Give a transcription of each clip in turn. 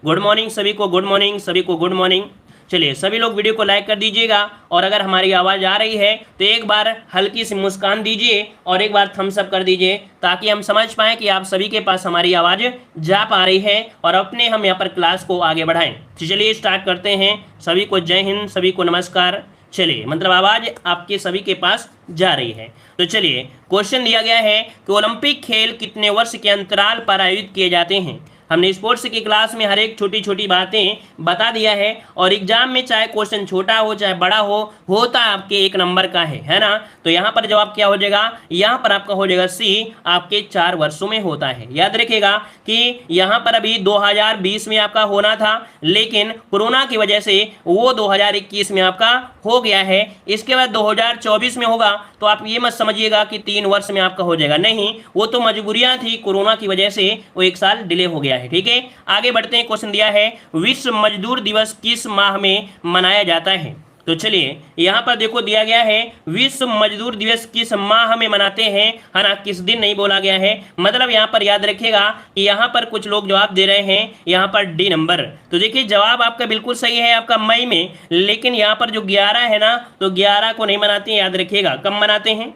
Good morning सभी को, good morning सभी को, गुड मॉर्निंग। चलिए सभी लोग वीडियो को लाइक कर दीजिएगा और अगर हमारी आवाज़ आ रही है तो एक बार हल्की सी मुस्कान दीजिए और एक बार थम्स अप कर दीजिए ताकि हम समझ पाएँ कि आप सभी के पास हमारी आवाज़ जा पा रही है और अपने हम यहाँ पर क्लास को आगे बढ़ाएं। तो चलिए स्टार्ट करते हैं। सभी को जय हिंद, सभी को नमस्कार। चलिए मतलब आवाज़ आपके सभी के पास जा रही है। तो चलिए क्वेश्चन दिया गया है कि ओलंपिक खेल कितने वर्ष के अंतराल पर आयोजित किए जाते हैं। हमने स्पोर्ट्स की क्लास में हर एक छोटी छोटी बातें बता दिया है और एग्जाम में चाहे क्वेश्चन छोटा हो चाहे बड़ा हो, होता आपके एक नंबर का है ना। तो यहाँ पर जवाब क्या हो जाएगा, यहाँ पर आपका हो जाएगा सी, आपके 4 वर्षों में होता है। याद रखिएगा कि यहाँ पर अभी 2020 में आपका होना था लेकिन कोरोना की वजह से वो 2021 में आपका हो गया है। इसके बाद 2024 में होगा तो आप ये मत समझिएगा कि 3 वर्ष में आपका हो जाएगा, नहीं, वो तो मजबूरियां थी, कोरोना की वजह से वो 1 साल डिले हो गया है। ठीक है, आगे बढ़ते हैं। क्वेश्चन दिया है विश्व मजदूर दिवस किस माह में मनाया जाता है। तो चलिए यहाँ पर देखो दिया गया है विश्व मजदूर दिवस किस माह में मनाते हैं, है ना, किस दिन नहीं बोला गया है। मतलब यहाँ पर याद रखिएगा कि यहाँ पर कुछ लोग जवाब दे रहे हैं यहाँ पर डी नंबर। तो देखिए जवाब आपका बिल्कुल सही है, आपका मई में, लेकिन यहाँ पर जो 11 है ना, तो 11 को नहीं मनाते हैं। याद रखिएगा कब मनाते हैं।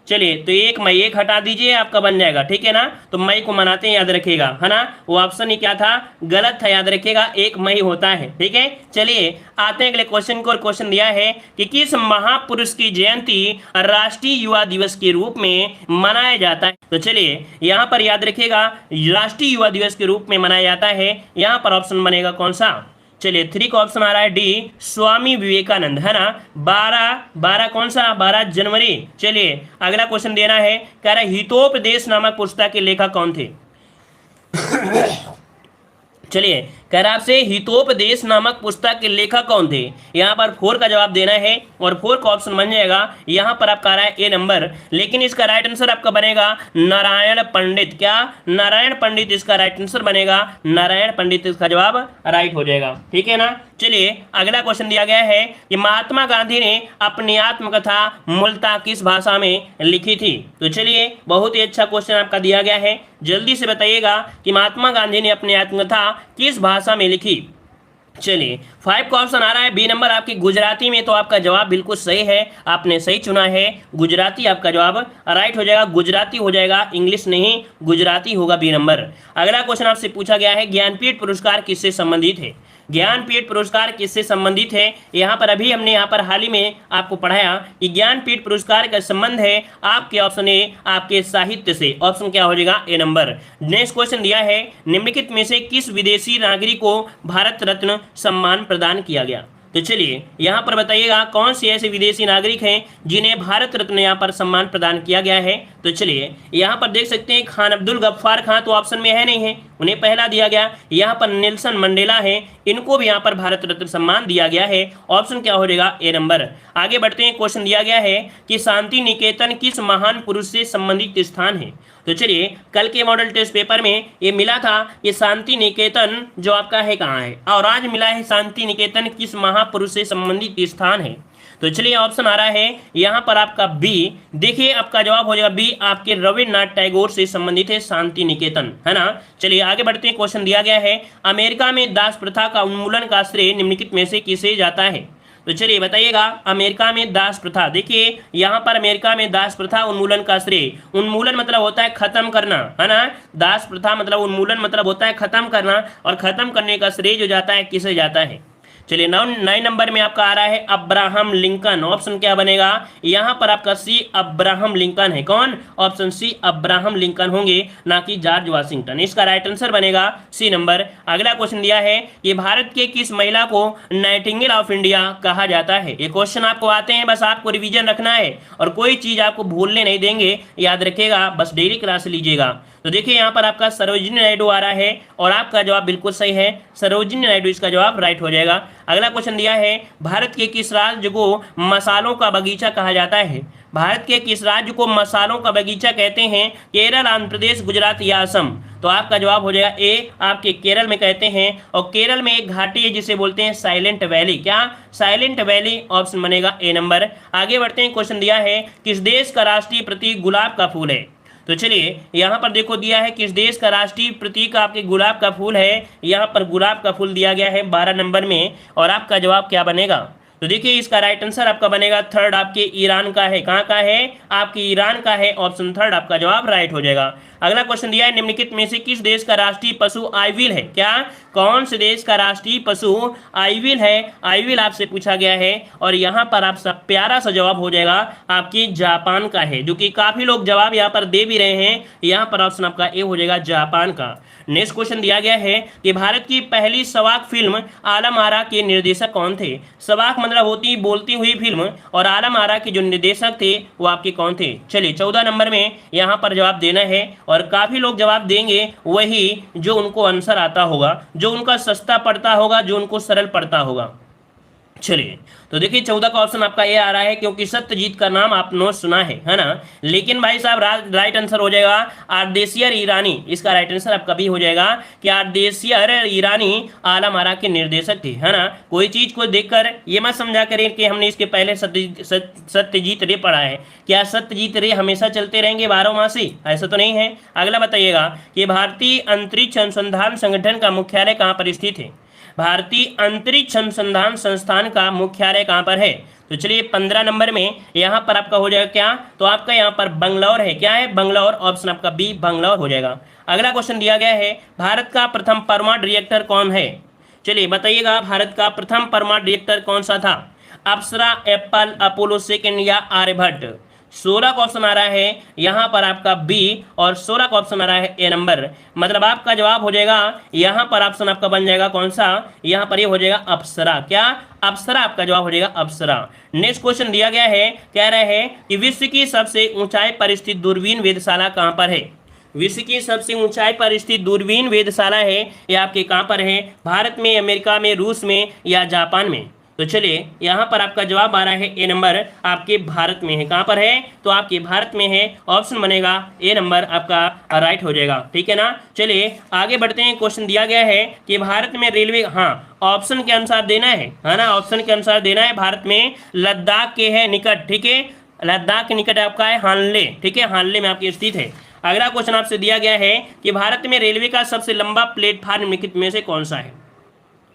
चलिए तो 1 मई, 1 हटा दीजिए आपका बन जाएगा। ठीक है ना, तो मई को मनाते हैं, याद रखिएगा, है ना। वो ऑप्शन ही क्या था, गलत था, याद रखिएगा 1 मई होता है। ठीक है, चलिए आते हैं अगले क्वेश्चन को। और क्वेश्चन दिया है कि किस महापुरुष की जयंती राष्ट्रीय युवा दिवस के रूप में मनाया जाता है। तो चलिए यहाँ पर याद रखिएगा राष्ट्रीय युवा दिवस के रूप में मनाया जाता है। यहाँ पर ऑप्शन बनेगा कौन सा, चलिए 3 का ऑप्शन आ रहा है डी, स्वामी विवेकानंद, है ना। 12 कौन सा, 12 जनवरी। चलिए अगला क्वेश्चन देना है, कह रहा है हितोपदेश नामक पुस्तक के लेखक कौन थे। चलिए कह रहा आपसे हितोपदेश नामक पुस्तक के लेखक कौन थे। यहाँ पर 4 का जवाब देना है और 4 का ऑप्शन बन जाएगा यहाँ पर आपका आ रहा है ए नंबर, लेकिन इसका राइट आंसर आपका बनेगा नारायण पंडित। क्या, नारायण पंडित इसका राइट आंसर बनेगा, नारायण पंडित इसका जवाब राइट हो जाएगा। ठीक है ना। चलिए अगला क्वेश्चन दिया गया है कि महात्मा गांधी ने अपनी आत्मकथा मूलतः किस भाषा में लिखी थी। तो चलिए बहुत ही अच्छा क्वेश्चन आपका दिया गया है, जल्दी से बताइएगा कि महात्मा गांधी ने अपनी आत्मकथा किस भाषा में लिखी। चलिए 5 का ऑप्शन आ रहा है बी नंबर आपकी गुजराती में। तो आपका जवाब बिल्कुल सही है, आपने सही चुना है, गुजराती आपका जवाब राइट हो जाएगा, गुजराती हो जाएगा, इंग्लिश नहीं, गुजराती होगा बी नंबर। अगला क्वेश्चन आपसे पूछा गया है ज्ञानपीठ पुरस्कार किससे संबंधित है। ज्ञानपीठ पुरस्कार किससे संबंधित है। यहाँ पर अभी हमने यहाँ पर हाल ही में आपको पढ़ाया कि ज्ञानपीठ पुरस्कार का संबंध है आपके ऑप्शन ए, आपके साहित्य से। ऑप्शन क्या हो जाएगा, ए नंबर। नेक्स्ट क्वेश्चन दिया है निम्नलिखित में से किस विदेशी नागरिक को भारत रत्न सम्मान प्रदान किया गया। तो चलिए यहाँ पर बताइएगा कौन से ऐसे विदेशी नागरिक हैं जिन्हें भारत रत्न यहाँ पर सम्मान प्रदान किया गया है। तो चलिए यहाँ पर देख सकते हैं खान अब्दुल गफ्फार खान तो ऑप्शन में है नहीं है, उन्हें पहला दिया गया। यहाँ पर नेल्सन मंडेला है, इनको भी यहाँ पर भारत रत्न सम्मान दिया गया है। ऑप्शन क्या हो जाएगा, ए नंबर। आगे बढ़ते हैं। क्वेश्चन दिया गया है कि शांति निकेतन किस महान पुरुष से संबंधित स्थान है। तो चलिए कल के मॉडल टेस्ट पेपर में ये मिला था कि शांति निकेतन जो आपका है कहाँ है, और आज मिला है शांति निकेतन किस महापुरुष से संबंधित स्थान है। तो चलिए ऑप्शन आ रहा है यहाँ पर आपका बी। देखिए आपका जवाब हो जाएगा बी, आपके रविन्द्रनाथ टैगोर से संबंधित है शांति निकेतन, है ना। चलिए आगे बढ़ते हैं। क्वेश्चन दिया गया है अमेरिका में दास प्रथा का उन्मूलन का श्रेय निम्नलिखित में से किसे जाता है। तो चलिए बताइएगा अमेरिका में दास प्रथा, देखिए यहाँ पर अमेरिका में दास प्रथा उन्मूलन का श्रेय, उन्मूलन मतलब होता है खत्म करना, है ना। दास प्रथा मतलब उन्मूलन मतलब होता है खत्म करना, और खत्म करने का श्रेय जो जाता है किसे जाता है। चलिए 9 नंबर में आपका आ रहा है अब्राहम लिंकन। ऑप्शन क्या बनेगा, यहाँ पर आपका सी अब्राहम लिंकन है। कौन, ऑप्शन सी अब्राहम लिंकन होंगे, ना कि जॉर्ज वाशिंगटन। इसका राइट आंसर बनेगा सी नंबर। अगला क्वेश्चन दिया है कि भारत के किस महिला को नाइटिंगेल ऑफ इंडिया कहा जाता है। ये क्वेश्चन आपको आते हैं, बस आपको रिवीजन रखना है और कोई चीज आपको भूलने नहीं देंगे, याद रखिएगा, बस डेली क्लास लीजिएगा। तो देखिए यहाँ पर आपका सरोजिनी नायडू आ रहा है और आपका जवाब बिल्कुल सही है, सरोजिनी नायडू इसका जवाब राइट हो जाएगा। अगला क्वेश्चन दिया है भारत के किस राज्य को मसालों का बगीचा कहा जाता है। भारत के किस राज्य को मसालों का बगीचा कहते हैं, केरल, आंध्र प्रदेश, गुजरात या असम। तो आपका जवाब हो जाएगा ए, आपके केरल में कहते हैं, और केरल में एक घाटी है जिसे बोलते हैं साइलेंट वैली। क्या, साइलेंट वैली, ऑप्शन बनेगा ए नंबर। आगे बढ़ते हैं। क्वेश्चन दिया है किस देश का राष्ट्रीय प्रतीक गुलाब का फूल है। तो चलिए यहाँ पर देखो दिया है किस देश का राष्ट्रीय प्रतीक आपके गुलाब का फूल है, यहाँ पर गुलाब का फूल दिया गया है 12 नंबर में, और आपका जवाब क्या बनेगा? तो देखिए इसका राइट आंसर आपका बनेगा थर्ड, आपके ईरान का है। कहाँ का है? आपके ईरान का है। ऑप्शन थर्ड आपका जवाब राइट हो जाएगा। अगला क्वेश्चन दिया है निम्नलिखित में से किस देश का राष्ट्रीय पशु आइविल है? क्या कौन से देश का राष्ट्रीय पशु आइविल है? आइविल आपसे पूछा गया है और यहाँ पर आप सब प्यारा सा जवाब हो जाएगा आपकी जापान का है, जो कि काफी लोग जवाब यहाँ पर दे भी रहे हैं। यहाँ पर ऑप्शन आपका ए हो जाएगा जापान का। नेक्स्ट क्वेश्चन दिया गया है कि भारत की पहली सवाक फिल्म आलम आरा के निर्देशक कौन थे? सवाक मतलब होती बोलती हुई फिल्म, और आलम आरा के जो निर्देशक थे वो आपके कौन थे? चलिए 14 नंबर में यहाँ पर जवाब देना है, और काफी लोग जवाब देंगे वही जो उनको आंसर आता होगा, जो उनका सस्ता पड़ता होगा, जो उनको सरल पड़ता होगा। चलिए तो देखिए 14 का ऑप्शन आपका ए आ रहा है, क्योंकि सत्यजीत का नाम आपने सुना है ना। लेकिन भाई साहब राइट आंसर हो जाएगा आर्देशियर ईरानी। इसका राइट आंसर आपका भी हो जाएगा कि आर्देशियर ईरानी आलम आरा के निर्देशक थे, है ना। कोई चीज को देखकर ये मत समझा करें कि हमने इसके पहले सत्यजीत रे पढ़ा है। क्या सत्यजीत रे हमेशा चलते रहेंगे 12 मासी? ऐसा तो नहीं है। अगला बताइएगा कि भारतीय अंतरिक्ष अनुसंधान संगठन का मुख्यालय कहाँ पर स्थित है? भारतीय अंतरिक्ष अनुसंधान संस्थान का मुख्यालय कहाँ पर है? तो चलिए 15 नंबर में यहाँ पर आपका हो जाएगा क्या? तो आपका यहाँ पर बंगलौर है। क्या है? बंगलौर। ऑप्शन आपका बी बंगलौर हो जाएगा। अगला क्वेश्चन दिया गया है भारत का प्रथम परमाणु रिएक्टर कौन है? चलिए बताइएगा भारत का प्रथम परमाणु रिएक्टर कौन सा था? अप्सरा, एप्पल, अपोलो सेकेंड या आर्यभट्ट? 16 का ऑप्शन आ रहा है यहाँ पर आपका बी, और 16 का ऑप्शन आ रहा है ए नंबर। मतलब आपका जवाब हो जाएगा यहाँ पर ऑप्शन आपका बन जाएगा कौन सा? यहाँ पर ये हो जाएगा अप्सरा। क्या? अप्सरा आपका जवाब हो जाएगा अप्सरा। नेक्स्ट क्वेश्चन दिया गया है, कह रहे हैं कि विश्व की सबसे ऊंचाई पर स्थित दूरबीन वेधशाला कहाँ पर है? विश्व की सबसे ऊंचाई पर स्थित दूरबीन वेधशाला है ये आपके कहाँ पर है? भारत में, अमेरिका में, रूस में या जापान में? तो चलिए यहाँ पर आपका जवाब आ रहा है ए नंबर, आपके भारत में है। कहाँ पर है? तो आपके भारत में है। ऑप्शन बनेगा ए नंबर आपका राइट हो जाएगा। ठीक है ना। चलिए आगे बढ़ते हैं। क्वेश्चन दिया गया है कि भारत में रेलवे, हाँ ऑप्शन के अनुसार देना है ना, ऑप्शन के अनुसार देना है। भारत में लद्दाख के है निकट, ठीक है, लद्दाख के निकट आपका है हानले, ठीक है, हानले में आपकी स्थित है। अगला क्वेश्चन आपसे दिया गया है कि भारत में रेलवे का सबसे लंबा प्लेटफार्म निम्नलिखित में से कौन सा है?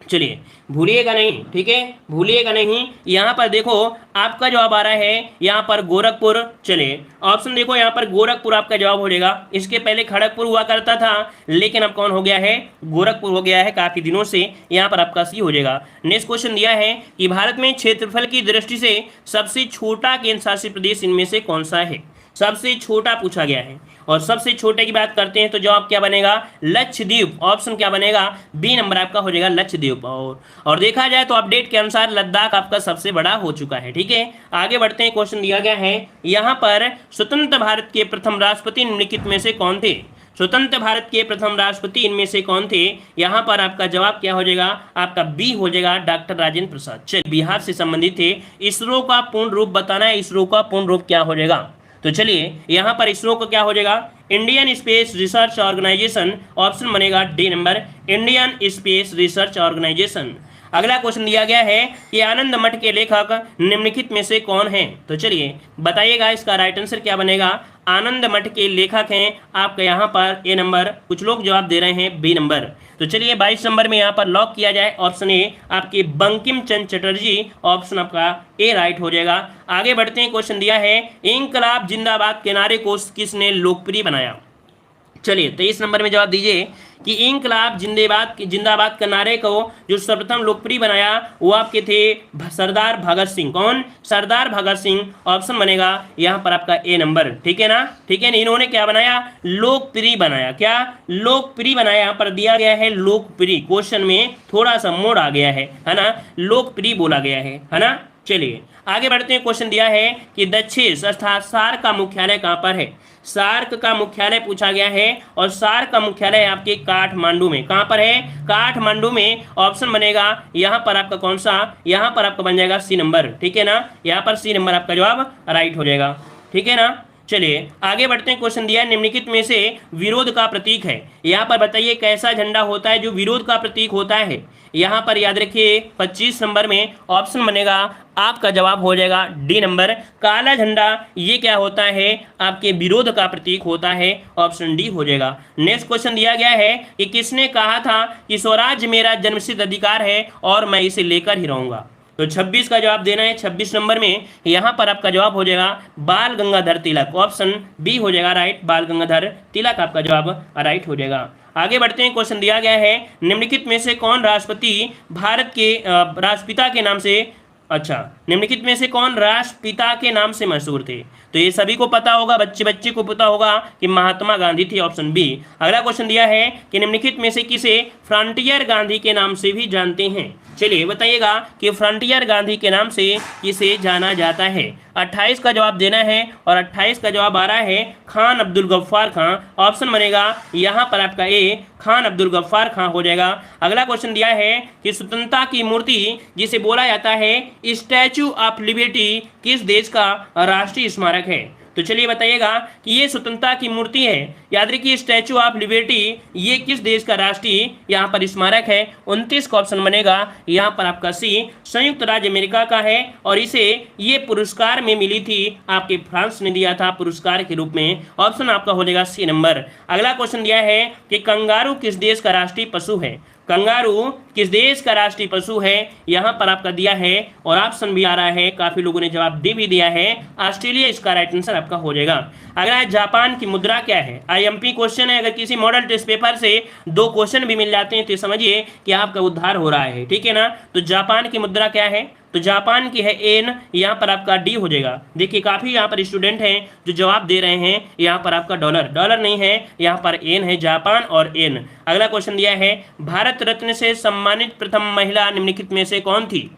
चलिए भूलिएगा नहीं, ठीक है, भूलिएगा नहीं। यहाँ पर देखो आपका जवाब आ रहा है यहाँ पर गोरखपुर। चलिए ऑप्शन देखो यहाँ पर गोरखपुर आपका जवाब हो जाएगा। इसके पहले खड़गपुर हुआ करता था, लेकिन अब कौन हो गया है? गोरखपुर हो गया है काफी दिनों से। यहाँ पर आपका सी हो जाएगा। नेक्स्ट क्वेश्चन दिया है कि भारत में क्षेत्रफल की दृष्टि से सबसे छोटा केंद्र शासित प्रदेश इनमें से कौन सा है? सबसे छोटा पूछा गया है, और सबसे छोटे की बात करते हैं तो जवाब क्या बनेगा? लक्षद्वीप। ऑप्शन क्या बनेगा? बी नंबर आपका हो जाएगा लक्षद्वीप। और देखा जाए तो अपडेट के अनुसार लद्दाख आपका सबसे बड़ा हो चुका है। ठीक है, आगे बढ़ते हैं। क्वेश्चन दिया गया है यहाँ पर स्वतंत्र भारत के प्रथम राष्ट्रपति निम्नलिखित में से कौन थे? स्वतंत्र भारत के प्रथम राष्ट्रपति इनमें से कौन थे? यहाँ पर आपका जवाब क्या हो जाएगा? आपका बी हो जाएगा डॉक्टर राजेंद्र प्रसाद। चलिए बिहार से संबंधित थे। इसरो का पूर्ण रूप बताना है। इसरो का पूर्ण रूप क्या हो जाएगा? तो चलिए यहाँ पर इसरो को क्या हो जाएगा? Indian Space Research Organisation. Option बनेगा D number, Indian Space Research Organisation. अगला क्वेश्चन दिया गया है कि आनंद मठ के लेखक निम्नलिखित में से कौन हैं? तो चलिए बताइएगा इसका राइट आंसर क्या बनेगा? आनंद मठ के लेखक हैं आपका यहाँ पर ए नंबर। कुछ लोग जवाब दे रहे हैं बी नंबर। तो चलिए 22 नंबर में यहाँ पर लॉक किया जाए ऑप्शन ए, आपके बंकिम चंद्र चटर्जी। ऑप्शन आपका ए राइट हो जाएगा। आगे बढ़ते हैं। क्वेश्चन दिया है इंकलाब जिंदाबाद के नारे को किसने लोकप्रिय बनाया? चलिए 23 नंबर में जवाब दीजिए कि इंकलाब जिंदाबाद के नारे को जो सर्वप्रथम लोकप्रिय बनाया वो आपके थे सरदार भगत सिंह। कौन? सरदार भगत सिंह। ऑप्शन बनेगा यहाँ पर आपका ए नंबर। ठीक है ना, ठीक है ना। इन्होंने क्या बनाया? लोकप्रिय बनाया। क्या? लोकप्रिय बनाया। यहाँ पर दिया गया है लोकप्रिय, क्वेश्चन में थोड़ा सा मोड़ आ गया है ना, लोकप्रिय बोला गया है ना। चलिए आगे बढ़ते हैं। क्वेश्चन दिया है कि दक्षिण अर्थात सार्क का मुख्यालय कहाँ पर है? सार्क का मुख्यालय पूछा गया है, और सार्क का मुख्यालय आपके काठमांडू में। कहाँ पर है? काठमांडू में। ऑप्शन बनेगा यहाँ पर आपका कौन सा? यहाँ पर आपका बन जाएगा सी नंबर। ठीक है ना, यहाँ पर सी नंबर आपका जवाब राइट हो जाएगा। ठीक है ना। चलिए आगे बढ़ते हैं। क्वेश्चन दिया है निम्नलिखित में से विरोध का प्रतीक है। यहाँ पर बताइए कैसा झंडा होता है जो विरोध का प्रतीक होता है। यहाँ पर याद रखिए 25 नंबर में ऑप्शन बनेगा, आपका जवाब हो जाएगा डी नंबर, काला झंडा। ये क्या होता है, आपके विरोध का प्रतीक होता है, ऑप्शन डी हो जाएगा। नेक्स्ट क्वेश्चन दिया गया है कि किसने कहा था कि स्वराज मेरा जन्मसिद्ध अधिकार है और मैं इसे लेकर ही रहूंगा। तो 26 का जवाब देना है। 26 नंबर में यहाँ पर आपका जवाब हो जाएगा बाल गंगाधर तिलक, ऑप्शन बी हो जाएगा राइट, बाल गंगाधर तिलक आपका जवाब राइट हो जाएगा। आगे बढ़ते हैं। क्वेश्चन दिया गया है निम्नलिखित में से कौन राष्ट्रपति भारत के राष्ट्रपिता के नाम से, अच्छा निम्नलिखित में से कौन राष्ट्रपिता के नाम से मशहूर थे। तो ये सभी को पता होगा, बच्चे बच्चे को पता होगा कि महात्मा गांधी थे, ऑप्शन बी। अगला क्वेश्चन दिया है कि निम्नलिखित में से किसे फ्रंटियर गांधी के नाम से भी जानते हैं। चलिए बताइएगा कि फ्रंटियर गांधी के नाम से किसे जाना जाता है। 28 का जवाब देना है और 28 का जवाब आ रहा है खान अब्दुल गफ्फार खां, ऑप्शन बनेगा यहाँ पर आपका ए, खान अब्दुल गफ्फार खां हो जाएगा। अगला क्वेश्चन दिया है कि स्वतंत्रता की मूर्ति जिसे बोला जाता है स्टैचू ऑफ लिबर्टी किस देश का राष्ट्रीय स्मारक है। तो चलिए बताइएगा कि ये स्वतंत्रता की मूर्ति है, याद रखिए स्टैचू ऑफ लिबर्टी, ये किस देश का राष्ट्रीय यहाँ पर स्मारक है। 29 का ऑप्शन बनेगा यहाँ पर आपका सी, संयुक्त राज्य अमेरिका का है और इसे ये पुरस्कार में मिली थी, आपके फ्रांस ने दिया था पुरस्कार के रूप में, ऑप्शन आपका हो जाएगा सी नंबर। अगला क्वेश्चन दिया है कि कंगारू किस देश का राष्ट्रीय पशु है। कंगारू किस देश का राष्ट्रीय पशु है, यहाँ पर आपका दिया है और ऑप्शन भी आ रहा है, काफी लोगों ने जवाब दे भी दिया है, ऑस्ट्रेलिया इसका राइट आंसर आपका हो जाएगा। अगला है जापान की मुद्रा क्या है। आईएमपी क्वेश्चन है, अगर किसी मॉडल टेस्ट पेपर से 2 क्वेश्चन भी मिल जाते हैं तो समझिए कि आपका उद्धार हो रहा है, ठीक है ना। तो जापान की मुद्रा क्या है, तो जापान की है एन, यहाँ पर आपका डी हो जाएगा। देखिए काफी यहाँ पर स्टूडेंट हैं जो जवाब दे रहे हैं, यहाँ पर आपका डॉलर नहीं है, यहाँ पर एन है, जापान और एन। अगला क्वेश्चन दिया है भारत रत्न से सम्मानित प्रथम महिला निम्नलिखित में से कौन थी।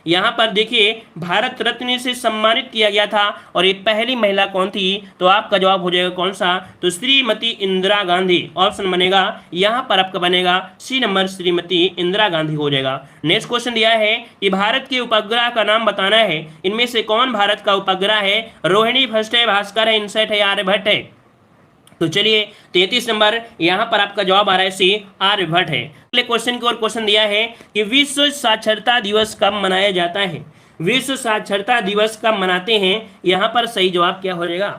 यहाँ पर देखिए भारत रत्न से सम्मानित किया गया था और ये पहली महिला कौन थी, तो आपका जवाब हो जाएगा कौन सा, तो श्रीमती इंदिरा गांधी, ऑप्शन बनेगा यहाँ पर आपका बनेगा सी नंबर, श्रीमती इंदिरा गांधी हो जाएगा। नेक्स्ट क्वेश्चन दिया है कि भारत के उपग्रह का नाम बताना है, इनमें से कौन भारत का उपग्रह है। रोहिणी फर्स्ट है, भास्कर है, इनसेट है, आर्यभट्ट है। तो चलिए 33 नंबर यहाँ पर आपका जवाब आ रहा है सी, आर्यभट्ट है। अगले क्वेश्चन की ओर क्वेश्चन दिया है कि विश्व साक्षरता दिवस कब मनाया जाता है। विश्व साक्षरता दिवस कब मनाते हैं, यहाँ पर सही जवाब क्या हो जाएगा।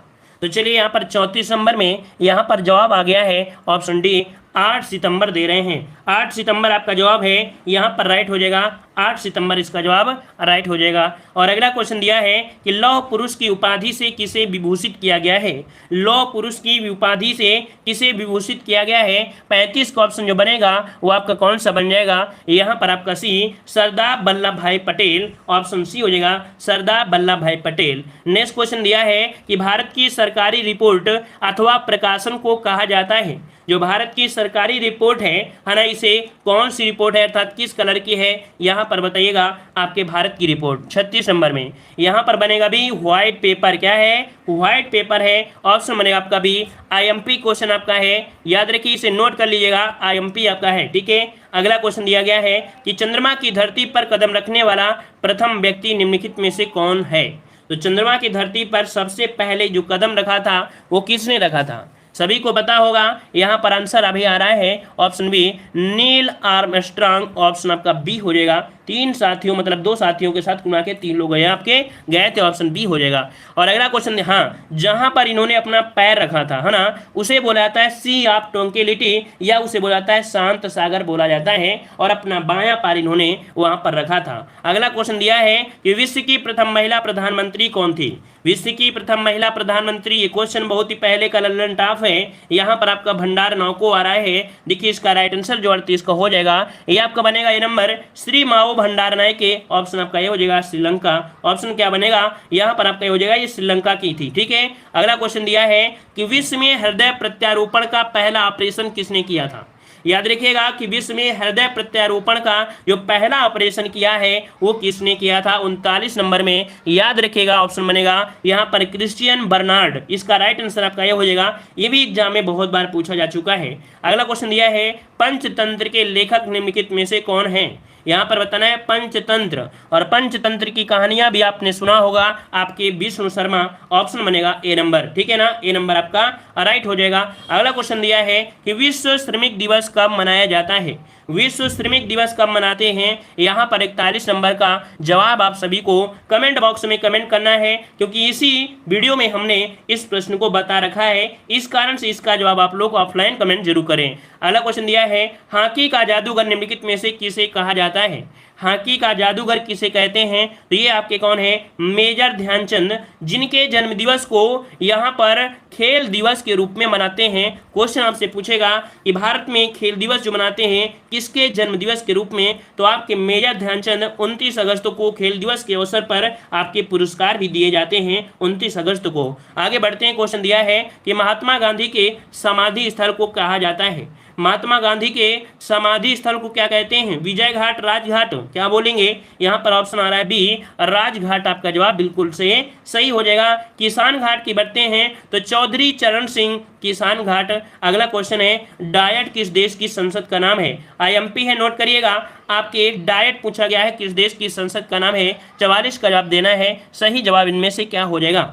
तो चलिए यहाँ पर 34 नंबर में यहाँ पर जवाब आ गया है ऑप्शन डी, 8 सितंबर दे रहे हैं। 8 सितंबर आपका जवाब है, यहाँ पर राइट हो जाएगा, 8 सितंबर इसका जवाब राइट हो जाएगा। और अगला क्वेश्चन दिया है कि लौह पुरुष की उपाधि से किसे विभूषित किया गया है। लौह पुरुष की उपाधि से किसे विभूषित किया गया है। 35 का ऑप्शन जो बनेगा वो आपका कौन सा बन जाएगा, यहाँ पर आपका सी, सरदार वल्लभ भाई पटेल, ऑप्शन सी हो जाएगा, सरदार वल्लभ भाई पटेल। नेक्स्ट क्वेश्चन दिया है कि भारत की सरकारी रिपोर्ट अथवा प्रकाशन को कहा जाता है। जो भारत की सरकारी रिपोर्ट है ना, इसे कौन सी रिपोर्ट है अर्थात किस कलर की है, यहाँ पर बताइएगा आपके भारत की रिपोर्ट। 36 नंबर में यहाँ पर बनेगा भी व्हाइट पेपर, क्या है, व्हाइट पेपर है, ऑप्शन बनेगा आपका भी। आईएमपी क्वेश्चन आपका है, याद रखिए इसे नोट कर लीजिएगा, आईएमपी आपका है, ठीक है। अगला क्वेश्चन दिया गया है कि चंद्रमा की धरती पर कदम रखने वाला प्रथम व्यक्ति निम्नलिखित में से कौन है। तो चंद्रमा की धरती पर सबसे पहले जो कदम रखा था वो किसने रखा था, सभी को पता होगा। यहाँ पर आंसर अभी आ रहा है option B, Neil Armstrong, option आपका बी हो जाएगा। 3 साथियों मतलब 2 साथियों के साथ घुमा के 3 लोग गए आपके गए थे, ऑप्शन बी हो जाएगा। और अगला क्वेश्चन, हाँ जहां पर इन्होंने अपना पैर रखा था है ना, उसे बोला जाता है सी ऑफ ट्रंक्विलिटी या उसे बोला जाता है शांत सागर बोला जाता है, और अपना बायां पैर इन्होंने वहां पर रखा था। अगला क्वेश्चन दिया है कि विश्व की प्रथम महिला प्रधानमंत्री कौन थी। विश्व की प्रथम महिला प्रधानमंत्री, ये क्वेश्चन बहुत ही पहले का लल्लन टॉप है, यहाँ पर आपका भंडार नौको आ रहा है। देखिए इसका राइट आंसर जो 38 का हो जाएगा, ये आपका बनेगा ये नंबर, श्री माओ भंडार नायके, ऑप्शन आपका ये हो जाएगा श्रीलंका। ऑप्शन क्या बनेगा, यहाँ पर आपका ये हो जाएगा, ये श्रीलंका की थी, ठीक है। अगला क्वेश्चन दिया है कि विश्व में हृदय प्रत्यारोपण का पहला ऑपरेशन किसने किया था। याद रखिएगा कि विश्व में हृदय प्रत्यारोपण का जो पहला ऑपरेशन किया है वो किसने किया था। 39 नंबर में याद रखिएगा ऑप्शन बनेगा यहाँ पर क्रिश्चियन बर्नार्ड, इसका राइट आंसर आपका ये हो जाएगा। ये भी एग्जाम में बहुत बार पूछा जा चुका है। अगला क्वेश्चन दिया है पंचतंत्र के लेखक निम्नलिखित में से कौन है। यहाँ पर बताना है पंचतंत्र, और पंचतंत्र की कहानियां भी आपने सुना होगा, आपके विष्णु शर्मा, ऑप्शन बनेगा ए नंबर, ठीक है ना, ए नंबर आपका राइट हो जाएगा। अगला क्वेश्चन दिया है कि विश्व श्रमिक दिवस कब मनाया जाता है, विश्व श्रमिक दिवस कब मनाते हैं, यहाँ पर 41 नंबर का जवाब आप सभी को कमेंट बॉक्स में कमेंट करना है, क्योंकि इसी वीडियो में हमने इस प्रश्न को बता रखा है, इस कारण से इसका जवाब आप लोग ऑफलाइन कमेंट जरूर करें। अगला क्वेश्चन दिया है हॉकी का जादूगर निम्नलिखित में से किसे कहा जाता है, हॉकी का जादूगर किसे कहते हैं, तो ये आपके कौन है, मेजर ध्यानचंद, जिनके जन्मदिवस को यहाँ पर खेल दिवस के रूप में मनाते हैं। क्वेश्चन आपसे पूछेगा कि भारत में खेल दिवस जो मनाते हैं किसके जन्मदिवस के रूप में, तो आपके मेजर ध्यानचंद 29 अगस्त को खेल दिवस के अवसर पर आपके पुरस्कार भी दिए जाते हैं 29 अगस्त को। आगे बढ़ते हैं, क्वेश्चन दिया है कि महात्मा गांधी के समाधि स्थल को कहा जाता है, महात्मा गांधी के समाधि स्थल को क्या कहते हैं, विजय घाट, राजघाट, क्या बोलेंगे, यहाँ पर ऑप्शन आ रहा है बी राजघाट, आपका जवाब बिल्कुल से सही हो जाएगा। किसान घाट की बढ़ते हैं तो चौधरी चरण सिंह किसान घाट। अगला क्वेश्चन है डायट किस देश की संसद का नाम है, आईएमपी है, नोट करिएगा, आपके डायट पूछा गया है किस देश की संसद का नाम है, 44 का जवाब देना है। सही जवाब इनमें से क्या हो जाएगा,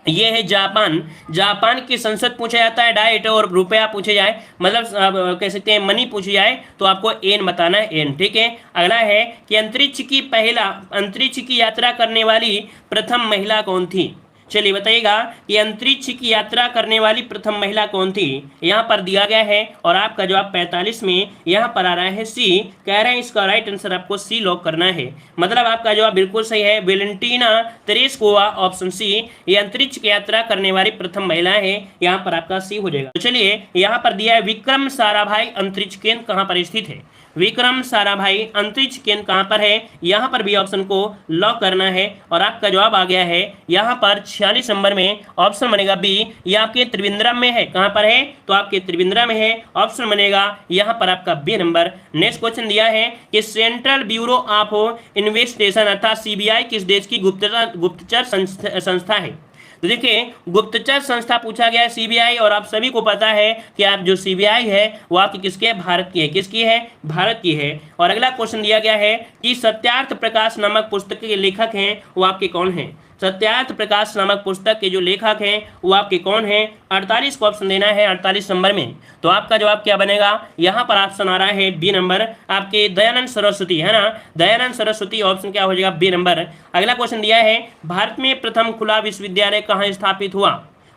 ये है जापान, जापान की संसद पूछा जाता है डाइट, और रुपया पूछे जाए, मतलब कह सकते हैं मनी पूछी जाए तो आपको एन बताना है, एन, ठीक है। अगला है कि अंतरिक्ष की यात्रा करने वाली प्रथम महिला कौन थी, चलिए बताइएगा कि अंतरिक्ष की यात्रा करने वाली प्रथम महिला कौन थी, यहाँ पर दिया गया है और आपका जवाब 45 में यहाँ पर आ रहा है सी, कह रहे हैं इसका राइट आंसर आपको सी लॉक करना है, मतलब आपका जवाब बिल्कुल सही है, वेलेंटीना तेरेस्कोवा, ऑप्शन सी, ये अंतरिक्ष की यात्रा करने वाली प्रथम महिला है, यहाँ पर आपका सी हो जाएगा। तो चलिए यहाँ पर दिया है विक्रम साराभाई अंतरिक्ष केंद्र कहाँ पर स्थित है, विक्रम साराभाई अंतरिक्ष केंद्र कहाँ पर है, यहाँ पर भी ऑप्शन को लॉक करना है, और आपका जवाब आ गया है यहाँ पर 46 नंबर में, ऑप्शन बनेगा बी, ये आपके त्रिवेंद्रम में है, कहाँ पर है, तो आपके त्रिवेंद्रम में है, ऑप्शन बनेगा यहाँ पर आपका बी नंबर। नेक्स्ट क्वेश्चन दिया है कि सेंट्रल ब्यूरो ऑफ इन्वेस्टिगेशन अर्थात सीबीआई किस देश की गुप्तचर संस्था है, तो देखिए गुप्तचर संस्था पूछा गया है सीबीआई, और आप सभी को पता है कि आप जो सीबीआई है वो आपकी किसकी है, भारत की है, किसकी है, भारत की है। और अगला क्वेश्चन दिया गया है कि सत्यार्थ प्रकाश नामक पुस्तक के लेखक हैं वो आपके कौन हैं, सत्यार्थ प्रकाश नामक पुस्तक के जो लेखक हैं वो आपके कौन हैं, 48 को ऑप्शन देना है 48 नंबर में, तो आपका जवाब क्या बनेगा, यहाँ पर ऑप्शन आ रहा है बी नंबर, आपके दयानंद सरस्वती, है ना, दयानंद सरस्वती, ऑप्शन क्या हो जाएगा बी नंबर। अगला क्वेश्चन दिया है भारत में प्रथम खुला विश्वविद्यालय कहाँ स्थापित हुआ,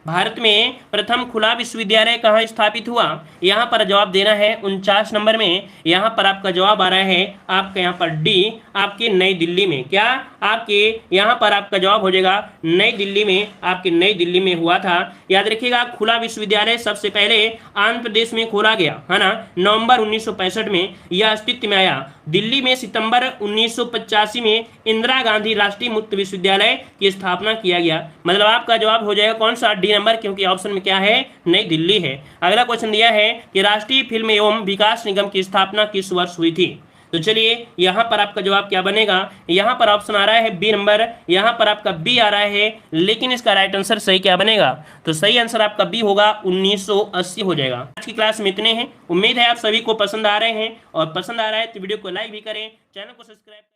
भारत में प्रथम खुला विश्वविद्यालय कहाँ स्थापित हुआ, यहाँ पर जवाब देना है 49 नंबर में, यहाँ पर आपका जवाब आ रहा है आपका यहाँ पर डी, आपके नई दिल्ली में, क्या आपके यहाँ पर आपका जवाब हो जाएगा नई दिल्ली में, आपके नई दिल्ली में हुआ था। याद रखिएगा खुला विश्वविद्यालय सबसे पहले आंध्र प्रदेश में खोला गया, है ना, नवंबर 1965 में यह अस्तित्व में आया। दिल्ली में सितंबर 1985 में इंदिरा गांधी राष्ट्रीय मुक्त विश्वविद्यालय की स्थापना किया गया, मतलब आपका जवाब हो जाएगा कौन सा, डी नंबर, क्योंकि ऑप्शन में क्या है, नई दिल्ली है। अगला क्वेश्चन दिया है कि राष्ट्रीय फिल्म एवं विकास निगम की स्थापना किस वर्ष हुई थी, तो चलिए यहाँ पर आपका जवाब क्या बनेगा, यहाँ पर ऑप्शन आ रहा है बी नंबर, यहाँ पर आपका बी आ रहा है, लेकिन इसका राइट आंसर सही क्या बनेगा, तो सही आंसर आपका बी होगा, 1980 हो जाएगा। आज की क्लास में इतने हैं, उम्मीद है आप सभी को पसंद आ रहे हैं, और पसंद आ रहा है तो वीडियो को लाइक भी करें, चैनल को सब्सक्राइब